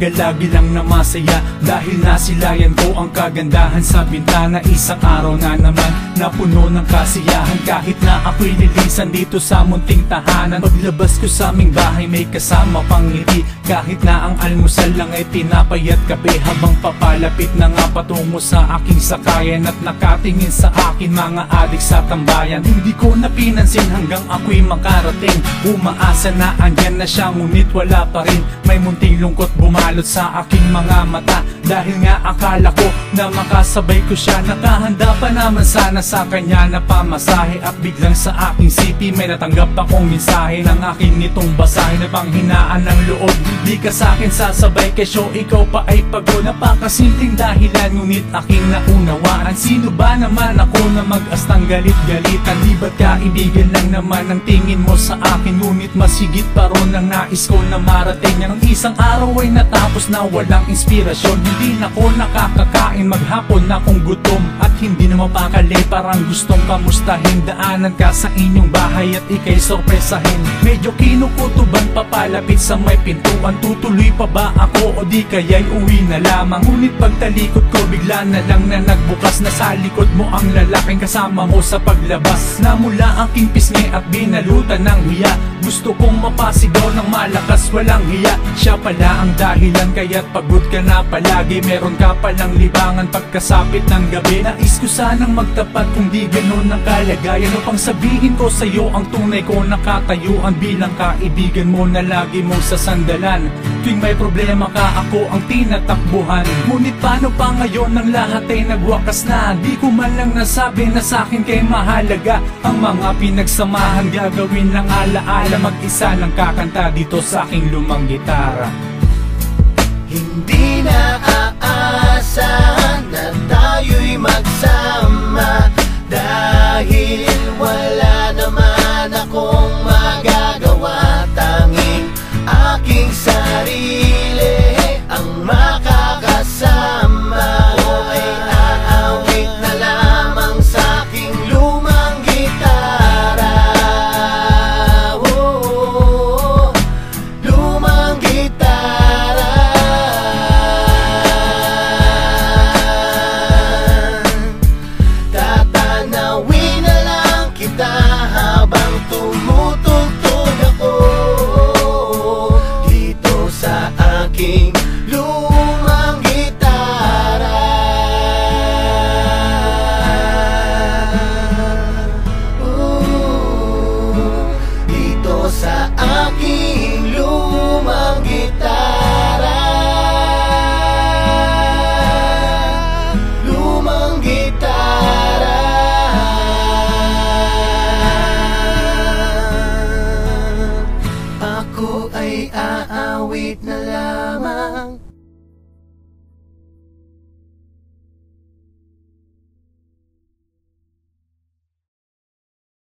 lagi lang na masaya, dahil nasilayan ko ang kagandahan sa bintana. Isang araw na naman napuno ng kasiyahan, kahit na ako'y lilisan dito sa munting tahanan. Paglabas ko sa aming bahay may kasama pang ngiti, kahit na ang almusal lang ay tinapay at kape. Habang papalapit na nga patungo sa aking sakayan at nakatingin sa akin mga adik sa tambayan, hindi ko napinansin hanggang ako'y makarating. Umaasa na andyan na siya ngunit wala pa rin. May munting lungkot bumalot sa aking mga mata, dahil nga akala ko na makasabay ko siya. Nakahanda pa naman sana sa kanya na pamasahe, at biglang sa aking sipi may natanggap akong mensahe ng akin nitong basahin na panghinaan ng loob. Di ka sa'kin sasabay kesyo ikaw pa ay pagod. Napakasimpleng dahilan ngunit aking naunawaan. Sino ba naman ako na mag-astang galit-galitan? Di ba't kaibigan lang naman ang tingin mo sa akin? Ngunit masigit pa ron ang nais ko na marating. Ang isang araw ay natapos na walang inspirasyon. Hindi na ko nakakakain, maghapon na kong gutom at hindi na mapakali. Parang gustong kamustahin, daanan ka sa inyong bahay at ikay sorpresahin. Medyo kinukutuban papalapit sa may pintuan. Tutuloy pa ba ako o di kaya'y uwi na lamang? Ngunit pagtalikod ko bigla na lang na nagbukas, na sa likod mo ang lalaking kasama mo sa paglabas. Namula aking pisngi at binalutan ng hiya. Gusto kong mapasigaw ng malakas, walang hiya. Siya pala ang dahilan kaya't pagod ka na palagi. Meron ka palang libangan pagkasapit ng gabi. Nais ko sanang magtapat kung di ganun ang kalagayan, upang sabihin ko sa'yo ang tunay ko nakatayuan bilang kaibigan mo na lagi mong sasandalan. Tuwing may problema ka ako ang tinatakbuhan. Ngunit paano pa ngayon ang lahat ay nagwakas na? Di ko man lang nasabi na sa'kin kay mahalaga. Ang mga pinagsamahan gagawin lang alaala. Mag-isa lang kakanta dito sa aking lumang gitara. Hindi na aasahan na tayo'y magsama, dahil wala naman akong magagawa. Tanging aking sarili ang makakasama. O ay aawit na lamang sa aking lumang gitara. Lumang gitara. Tatanawin na lang kita habang tumutugtog ako dito sa aking lumang gitara. Dito sa aking lumang gitara. Lumang gitara. Ako ay aawit na lamang